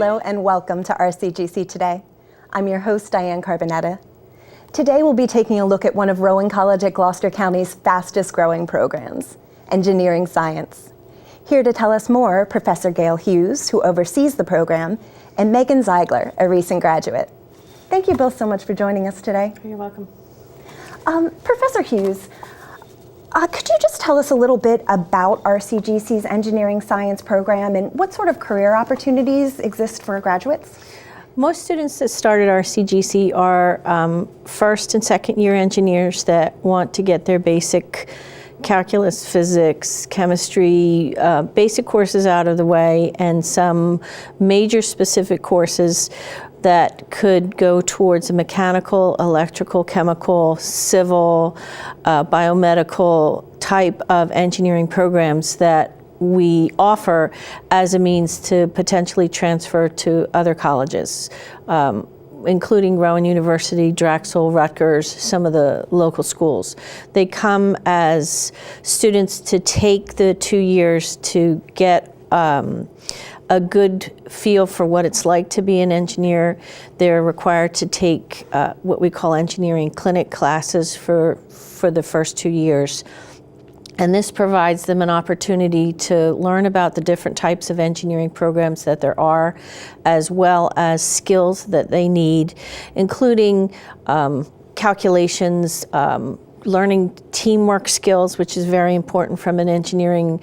Hello and welcome to RCGC Today. I'm your host, Diane Carbonetta. Today we'll be taking a look at one of Rowan College at Gloucester County's fastest growing programs, engineering science. Here to tell us more, Professor Gayle Hughes, who oversees the program, and Megan Zeigler, a recent graduate. Thank you both so much for joining us today. You're welcome. Professor Hughes, could you just tell us a little bit about RCGC's engineering science program and what sort of career opportunities exist for graduates? Most students that start at RCGC are first and second year engineers that want to get their basic calculus, physics, chemistry, basic courses out of the way, and some major specific courses that could go towards a mechanical, electrical, chemical, civil, biomedical type of engineering programs that we offer as a means to potentially transfer to other colleges, including Rowan University, Drexel, Rutgers, some of the local schools. They come as students to take the 2 years to get a good feel for what it's like to be an engineer. They're required to take what we call engineering clinic classes for the first 2 years. And this provides them an opportunity to learn about the different types of engineering programs that there are, as well as skills that they need, including calculations, learning teamwork skills, which is very important from an engineering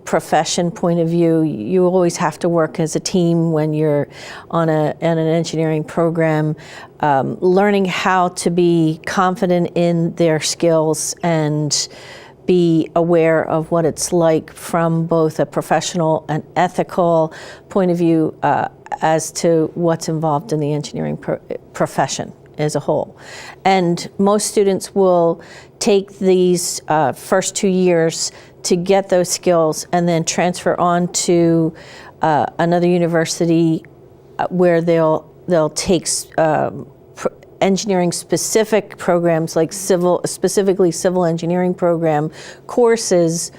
profession point of view. You always have to work as a team when you're on an engineering program. Learning how to be confident in their skills and be aware of what it's like from both a professional and ethical point of view as to what's involved in the engineering profession as a whole. And most students will take these first 2 years to get those skills and then transfer on to another university where they'll take engineering specific programs like specifically civil engineering program courses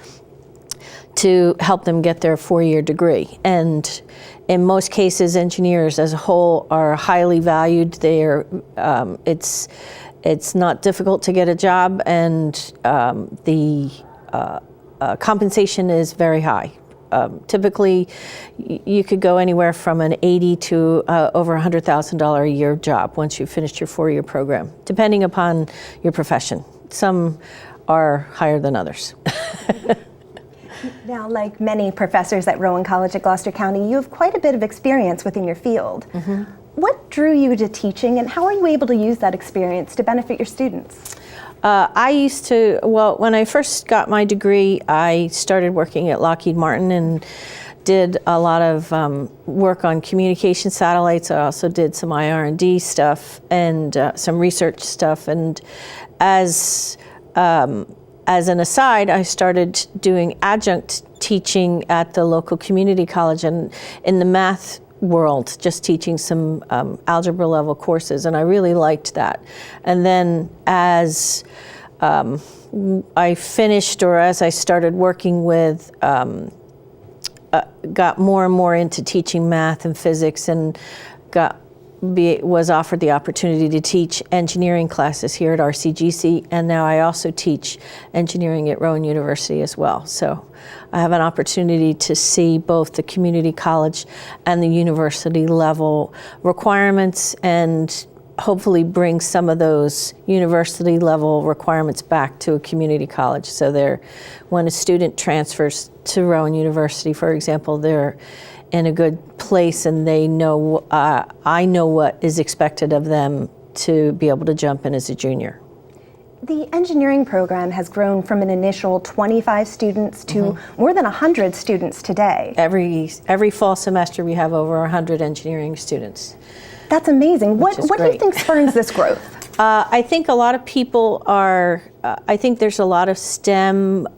to help them get their 4-year degree. And in most cases, engineers as a whole are highly valued. It's not difficult to get a job, and the compensation is very high. Typically, you could go anywhere from an $80,000 to over $100,000 a year job once you've finished your 4-year program, depending upon your profession. Some are higher than others. Now, like many professors at Rowan College at Gloucester County, you have quite a bit of experience within your field. Mm-hmm. What drew you to teaching, and how are you able to use that experience to benefit your students? When I first got my degree, I started working at Lockheed Martin and did a lot of work on communication satellites. I also did some IR&D stuff and some research stuff. And as an aside, I started doing adjunct teaching at the local community college and in the math world, just teaching some algebra level courses, and I really liked that. And then as I finished, or as I started working with, got more and more into teaching math and physics, and was offered the opportunity to teach engineering classes here at RCGC, and now I also teach engineering at Rowan University as well. So I have an opportunity to see both the community college and the university level requirements and hopefully bring some of those university level requirements back to a community college. So when a student transfers to Rowan University, for example, they're in a good place and they know, I know what is expected of them to be able to jump in as a junior. The engineering program has grown from an initial 25 students to more than 100 students today. Every fall semester we have over 100 engineering students. That's amazing. What do you think spurns this growth? I think a lot of people I think there's a lot of STEM,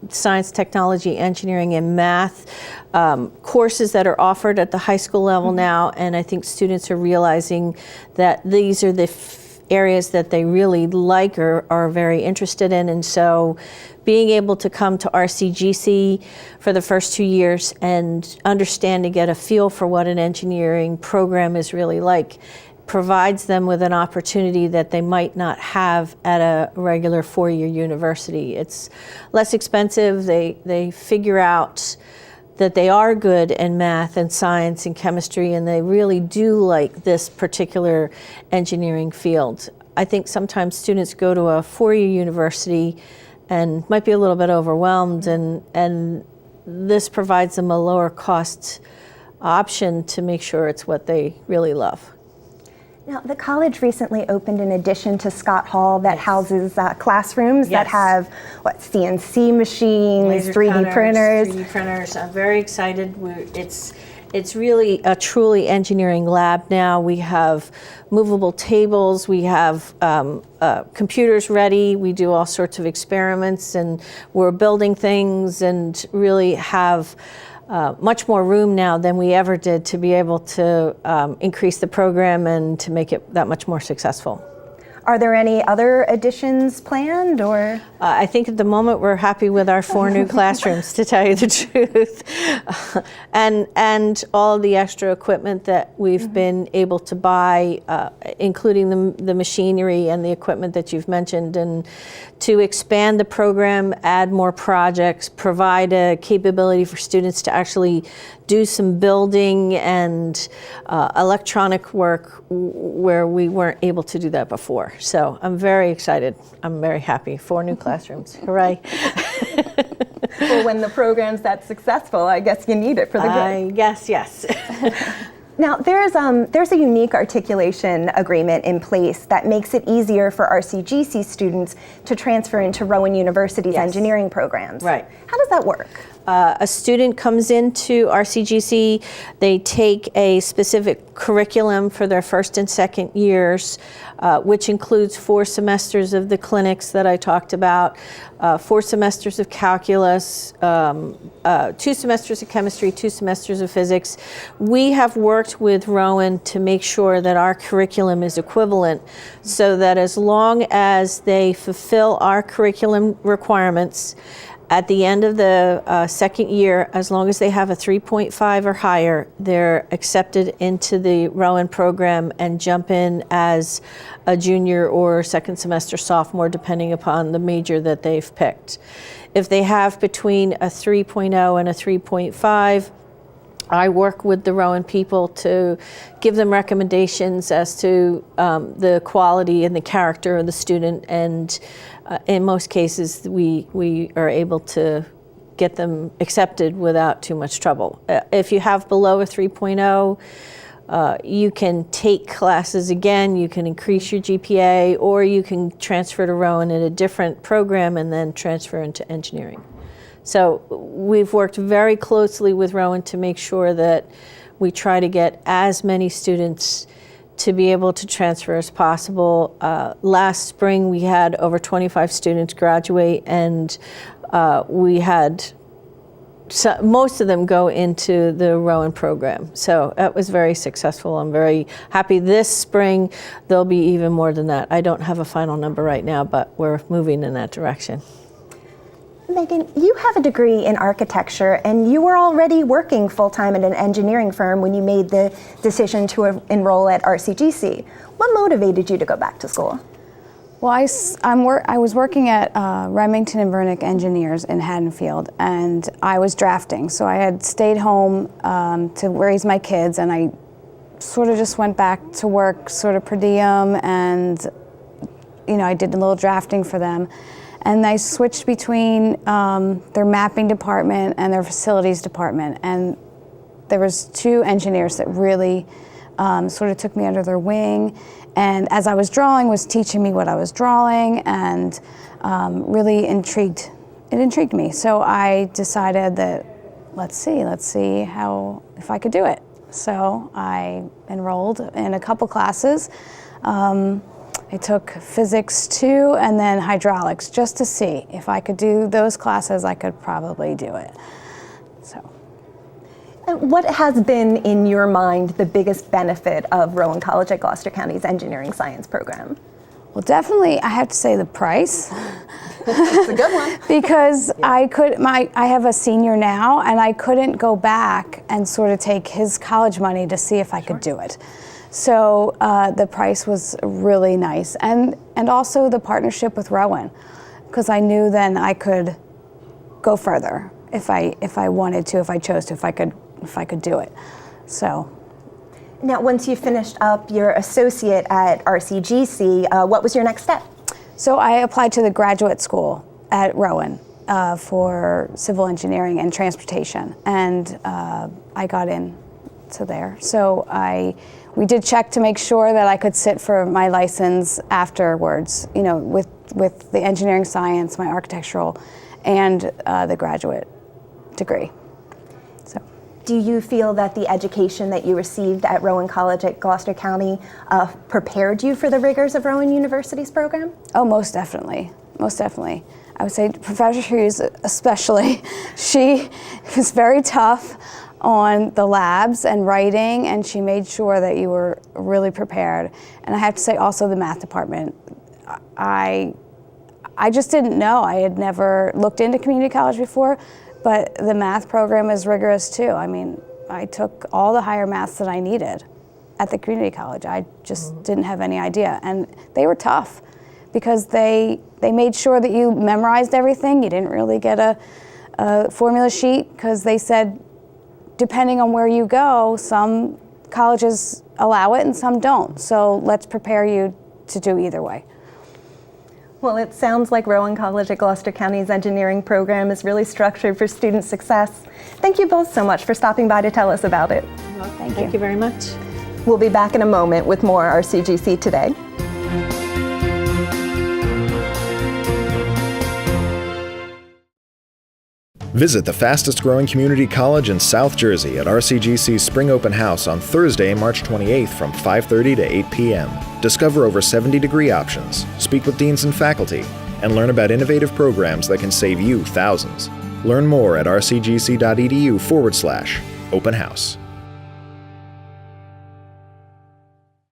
science, technology, engineering, and math courses that are offered at the high school level now, and I think students are realizing that these are the areas that they really like or are very interested in. And so being able to come to RCGC for the first 2 years and understand and get a feel for what an engineering program is really like provides them with an opportunity that they might not have at a regular 4-year university. It's less expensive. They figure out that they are good in math and science and chemistry, and they really do like this particular engineering field. I think sometimes students go to a 4-year university and might be a little bit overwhelmed, and this provides them a lower cost option to make sure it's what they really love. Now, the college recently opened an addition to Scott Hall that houses classrooms that have, CNC machines, Laser 3D printers. 3D printers. I'm very excited. It's really a truly engineering lab now. We have movable tables. We have computers ready. We do all sorts of experiments, and we're building things and really have much more room now than we ever did to be able to increase the program and to make it that much more successful. Are there any other additions planned, or? I think at the moment we're happy with our 4 new classrooms, to tell you the truth, and all the extra equipment that we've been able to buy, including the machinery and the equipment that you've mentioned, and to expand the program, add more projects, provide a capability for students to actually do some building and electronic work where we weren't able to do that before. So I'm very excited. I'm very happy. 4 new classrooms. Hooray. Well, when the program's that successful, I guess you need it for the good. Yes. Now, there's a unique articulation agreement in place that makes it easier for RCGC students to transfer into Rowan University's engineering programs. Right. How does that work? A student comes into RCGC, they take a specific curriculum for their first and second years, which includes 4 semesters of the clinics that I talked about, 4 semesters of calculus, 2 semesters of chemistry, 2 semesters of physics. We have worked with Rowan to make sure that our curriculum is equivalent, so that as long as they fulfill our curriculum requirements, at the end of the second year, as long as they have a 3.5 or higher, they're accepted into the Rowan program and jump in as a junior or second semester sophomore, depending upon the major that they've picked. If they have between a 3.0 and a 3.5, I work with the Rowan people to give them recommendations as to the quality and the character of the student, and in most cases we are able to get them accepted without too much trouble. If you have below a 3.0, you can take classes again, you can increase your GPA, or you can transfer to Rowan in a different program and then transfer into engineering. So we've worked very closely with Rowan to make sure that we try to get as many students to be able to transfer as possible. Last spring we had over 25 students graduate, and we had most of them go into the Rowan program. So that was very successful. I'm very happy. This spring there'll be even more than that. I don't have a final number right now, but we're moving in that direction. Megan, you have a degree in architecture, and you were already working full-time at an engineering firm when you made the decision to enroll at RCGC. What motivated you to go back to school? Well, I was working at Remington and Vernick Engineers in Haddonfield, and I was drafting. So I had stayed home to raise my kids, and I sort of just went back to work sort of per diem, and I did a little drafting for them. And I switched between their mapping department and their facilities department. And there was 2 engineers that really sort of took me under their wing. And as I was drawing, was teaching me what I was drawing, and really intrigued me. So I decided that let's see if I could do it. So I enrolled in a couple classes. I took physics 2 and then hydraulics, just to see if I could do those classes. I could probably do it. So And what has been, in your mind, the biggest benefit of Rowan College at Gloucester County's engineering science program? Well, definitely, I have to say the price. It's a good one. Because I have a senior now, and I couldn't go back and sort of take his college money to see if I could do it. So the price was really nice, and also the partnership with Rowan, because I knew then I could go further if I wanted to, if I chose to, if I could do it. So. Now, once you finished up your associate at RCGC, what was your next step? So I applied to the graduate school at Rowan for civil engineering and transportation, and I got in to there. So we did check to make sure that I could sit for my license afterwards, you know, with the engineering science, my architectural, and the graduate degree. So. Do you feel that the education that you received at Rowan College at Gloucester County prepared you for the rigors of Rowan University's program? Oh, most definitely. Most definitely. I would say Professor Hughes especially, she was very tough on the labs and writing, and she made sure that you were really prepared. And I have to say also the math department. I just didn't know. I had never looked into community college before, but the math program is rigorous too. I mean, I took all the higher maths that I needed at the community college. I just didn't have any idea. And they were tough because they made sure that you memorized everything. You didn't really get a formula sheet because they said, depending on where you go, some colleges allow it and some don't. So let's prepare you to do either way. Well, it sounds like Rowan College at Gloucester County's engineering program is really structured for student success. Thank you both so much for stopping by to tell us about it. Well, Thank you very much. We'll be back in a moment with more RCGC Today. Visit the fastest growing community college in South Jersey at RCGC's Spring Open House on Thursday, March 28th from 5:30 to 8 p.m. Discover over 70 degree options, speak with deans and faculty, and learn about innovative programs that can save you thousands. Learn more at rcgc.edu/open house.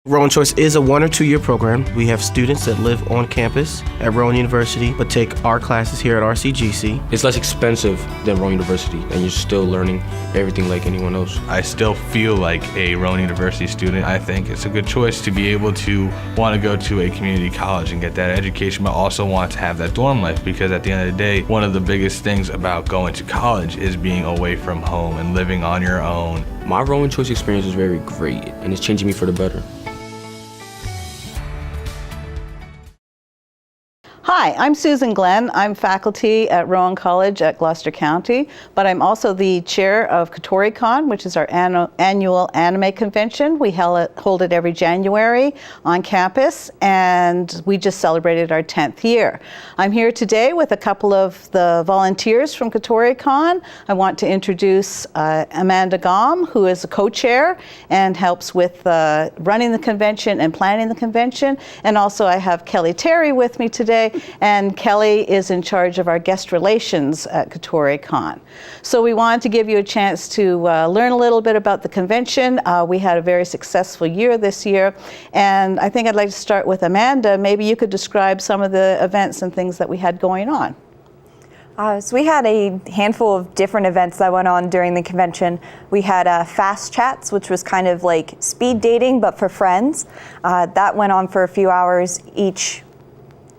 Rowan Choice is a 1 or 2 year program. We have students that live on campus at Rowan University but take our classes here at RCGC. It's less expensive than Rowan University, and you're still learning everything like anyone else. I still feel like a Rowan University student. I think it's a good choice to be able to want to go to a community college and get that education, but also want to have that dorm life, because at the end of the day, one of the biggest things about going to college is being away from home and living on your own. My Rowan Choice experience was very great, and it's changing me for the better. Hi, I'm Susan Glenn. I'm faculty at Rowan College at Gloucester County, but I'm also the chair of Kotoricon, which is our annual anime convention. We hold it every January on campus, and we just celebrated our 10th year. I'm here today with a couple of the volunteers from Kotoricon. I want to introduce Amanda Gahm, who is a co-chair and helps with running the convention and planning the convention. And also I have Kelly Terry with me today, and Kelly is in charge of our guest relations at Kotoricon. So we wanted to give you a chance to learn a little bit about the convention. We had a very successful year this year, and I think I'd like to start with Amanda. Maybe you could describe some of the events and things that we had going on. So we had a handful of different events that went on during the convention. We had fast chats, which was kind of like speed dating, but for friends. That went on for a few hours each.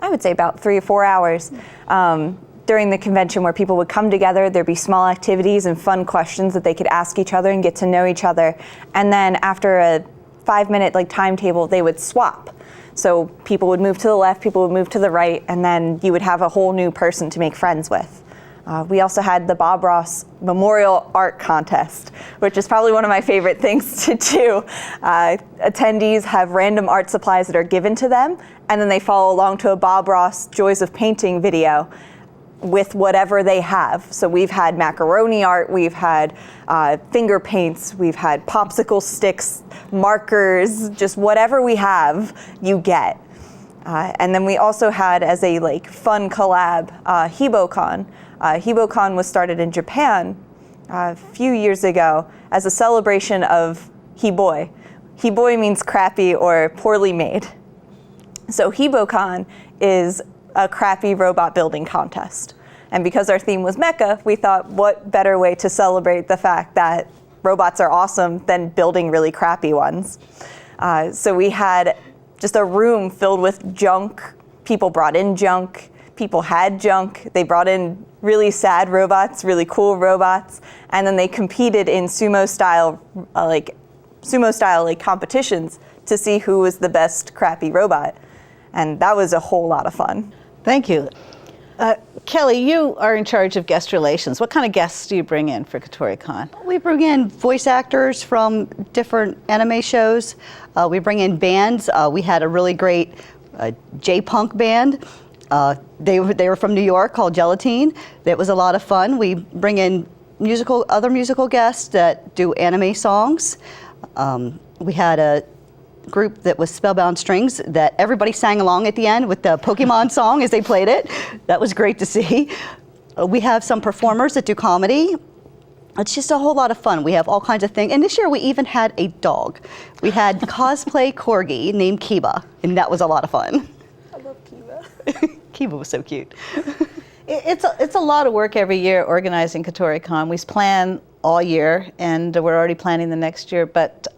I would say about 3 or 4 hours during the convention, where people would come together. There'd be small activities and fun questions that they could ask each other and get to know each other. And then after a 5-minute timetable, they would swap. So people would move to the left, people would move to the right, and then you would have a whole new person to make friends with. We also had the Bob Ross Memorial Art Contest, which is probably one of my favorite things to do. Attendees have random art supplies that are given to them, and then they follow along to a Bob Ross Joys of Painting video with whatever they have. So we've had macaroni art, we've had finger paints, we've had popsicle sticks, markers, just whatever we have, you get. And then we also had, as a fun collab, HiboCon. HiboCon was started in Japan a few years ago, as a celebration of He-Boy. He-Boy means crappy or poorly made. So HeBoCon is a crappy robot building contest. And because our theme was Mecha, we thought, what better way to celebrate the fact that robots are awesome than building really crappy ones. So we had just a room filled with junk. People brought in junk. People had junk. They brought in really sad robots, really cool robots, and then they competed in sumo style competitions to see who was the best crappy robot. And that was a whole lot of fun. Thank you. Kelly, you are in charge of guest relations. What kind of guests do you bring in for Kotoricon? We bring in voice actors from different anime shows. We bring in bands. We had a really great J-punk band. They were from New York called Gelatine. That was a lot of fun. We bring in other musical guests that do anime songs. We had a group that was Spellbound Strings that everybody sang along at the end with the Pokemon song as they played it. That was great to see. We have some performers that do comedy. It's just a whole lot of fun. We have all kinds of things. And this year we even had a dog. We had cosplay corgi named Kiba, and that was a lot of fun. I love Kiba. Kiba was so cute. It's a lot of work every year organizing Kotoricon. We plan all year, and we're already planning the next year, but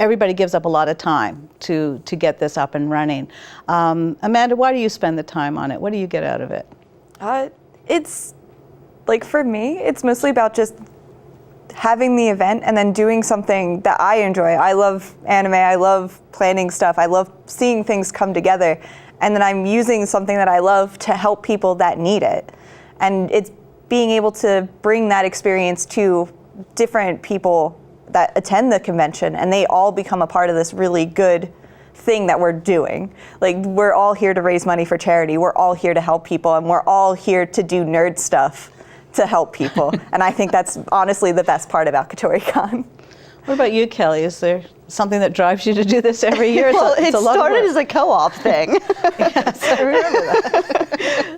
everybody gives up a lot of time to get this up and running. Amanda, why do you spend the time on it? What do you get out of it? It's, like for me, it's mostly about just having the event and then doing something that I enjoy. I love anime, I love planning stuff, I love seeing things come together. And then I'm using something that I love to help people that need it. And it's being able to bring that experience to different people that attend the convention, and they all become a part of this really good thing that we're doing. Like, we're all here to raise money for charity, we're all here to help people, and we're all here to do nerd stuff to help people. And I think that's honestly the best part about Kotoricon. What about you, Kelly? Is there something that drives you to do this every year? Well, it started as a co-op thing. Yes, I remember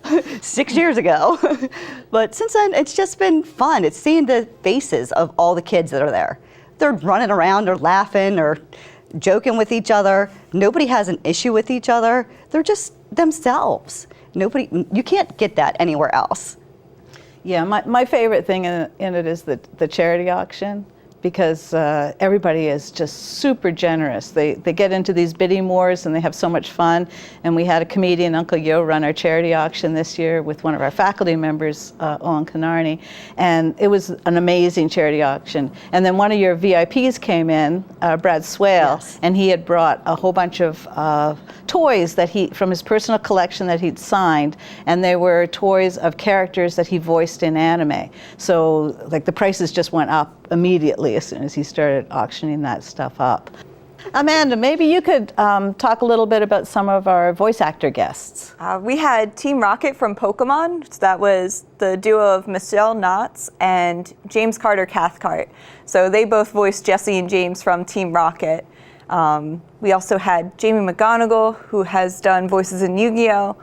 that. 6 years ago. But since then, it's just been fun. It's seeing the faces of all the kids that are there. They're running around or laughing or joking with each other. Nobody has an issue with each other. They're just themselves. You can't get that anywhere else. Yeah, my favorite thing in it is the charity auction, because everybody is just super generous. They get into these bidding wars and they have so much fun. And we had a comedian, Uncle Yo, run our charity auction this year with one of our faculty members, Owen Canarney. And it was an amazing charity auction. And then one of your VIPs came in, Brad Swale, yes. And he had brought a whole bunch of toys that from his personal collection that he'd signed. And they were toys of characters that he voiced in anime. So like the prices just went up immediately as soon as he started auctioning that stuff up. Amanda, maybe you could talk a little bit about some of our voice actor guests. We had Team Rocket from Pokemon. So that was the duo of Michelle Knotts and James Carter Cathcart. So they both voiced Jesse and James from Team Rocket. We also had Jamie McGonigal, who has done voices in Yu-Gi-Oh!,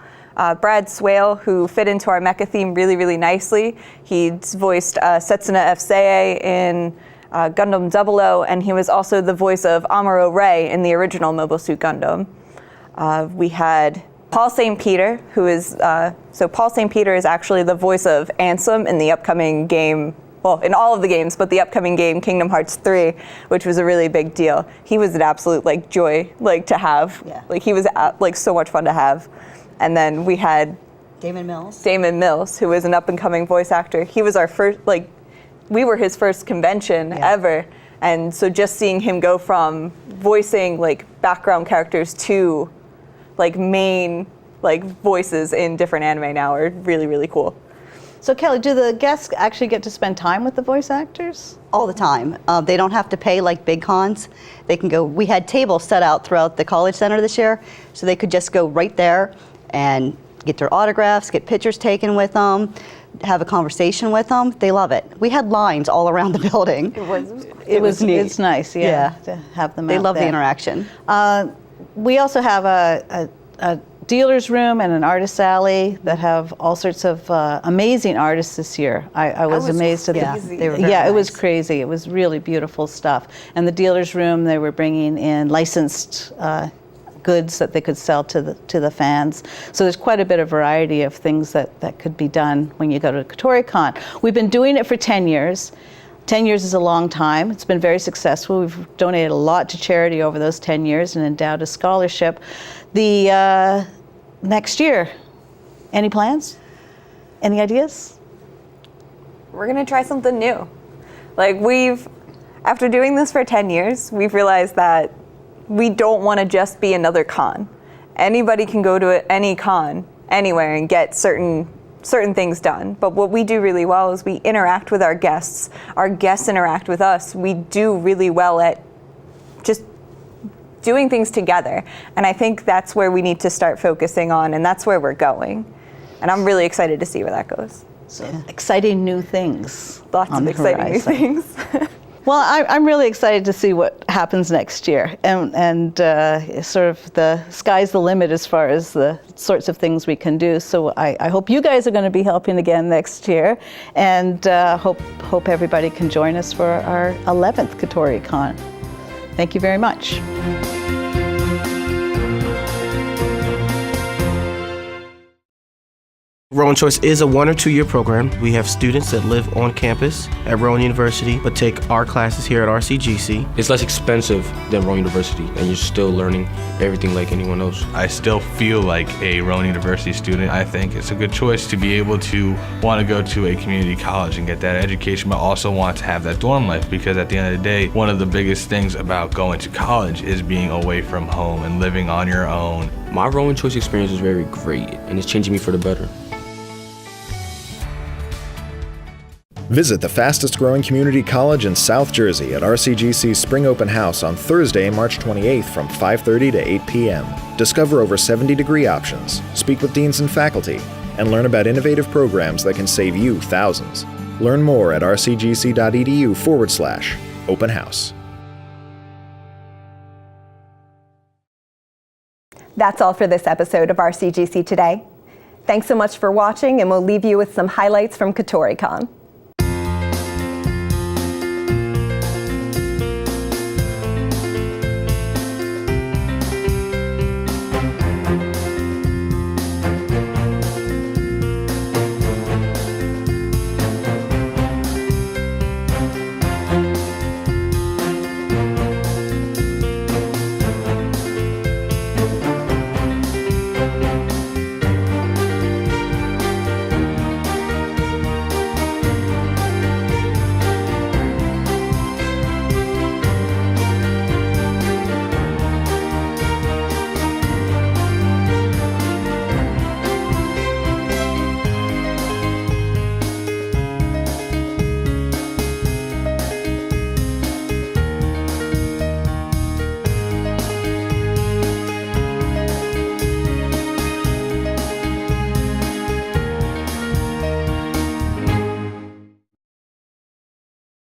Brad Swale, who fit into our mecha theme really, really nicely. He's voiced Setsuna F. Seiei in Gundam 00, and he was also the voice of Amuro Ray in the original Mobile Suit Gundam. We had Paul St. Peter, who is, so Paul St. Peter is actually the voice of Ansem in the upcoming game, well, in all of the games, but the upcoming game, Kingdom Hearts 3, which was a really big deal. He was an absolute joy to have. Yeah. He was so much fun to have. And then we had Damon Mills, who was an up-and-coming voice actor. He was our first, we were his first convention ever. And so just seeing him go from voicing background characters to main voices in different anime now are really, really cool. So Kelly, do the guests actually get to spend time with the voice actors? All the time. They don't have to pay like big cons. They can go, we had tables set out throughout the college center this year, so they could just go right there and get their autographs, get pictures taken with them, have a conversation with them. They love it. We had lines all around the building. It was neat. It's nice, to have them They out love there. the interaction. We also have a dealer's room and an artist alley that have all sorts of amazing artists this year. I was amazed at They were very it was nice. crazy. It was really beautiful stuff. And the dealer's room, they were bringing in licensed goods that they could sell to the fans. So there's quite a bit of variety of things that could be done when you go to Kotoricon. We've been doing it for 10 years. 10 years is a long time. It's been very successful. We've donated a lot to charity over those 10 years and endowed a scholarship. The next year, any plans? Any ideas? We're gonna try something new. Like after doing this for 10 years, we've realized that we don't want to just be another con. Anybody can go to any con anywhere and get certain things done. But what we do really well is we interact with our guests. Our guests interact with us. We do really well at just doing things together. And I think that's where we need to start focusing on, and that's where we're going. And I'm really excited to see where that goes. So exciting new things. Lots on of the exciting new horizon. things. Well, I'm really excited to see what happens next year, and sort of the sky's the limit as far as the sorts of things we can do. So I hope you guys are going to be helping again next year, and hope everybody can join us for our 11th Kotoricon. Thank you very much. Rowan Choice is a 1 or 2 year program. We have students that live on campus at Rowan University but take our classes here at RCGC. It's less expensive than Rowan University, and you're still learning everything like anyone else. I still feel like a Rowan University student. I think it's a good choice to be able to want to go to a community college and get that education, but also want to have that dorm life, because at the end of the day, one of the biggest things about going to college is being away from home and living on your own. My Rowan Choice experience was very great, and it's changing me for the better. Visit the fastest growing community college in South Jersey at RCGC's Spring Open House on Thursday, March 28th from 5:30 to 8 p.m. Discover over 70 degree options, speak with deans and faculty, and learn about innovative programs that can save you thousands. Learn more at rcgc.edu/open house. That's all for this episode of RCGC Today. Thanks so much for watching, and we'll leave you with some highlights from Kotoricon.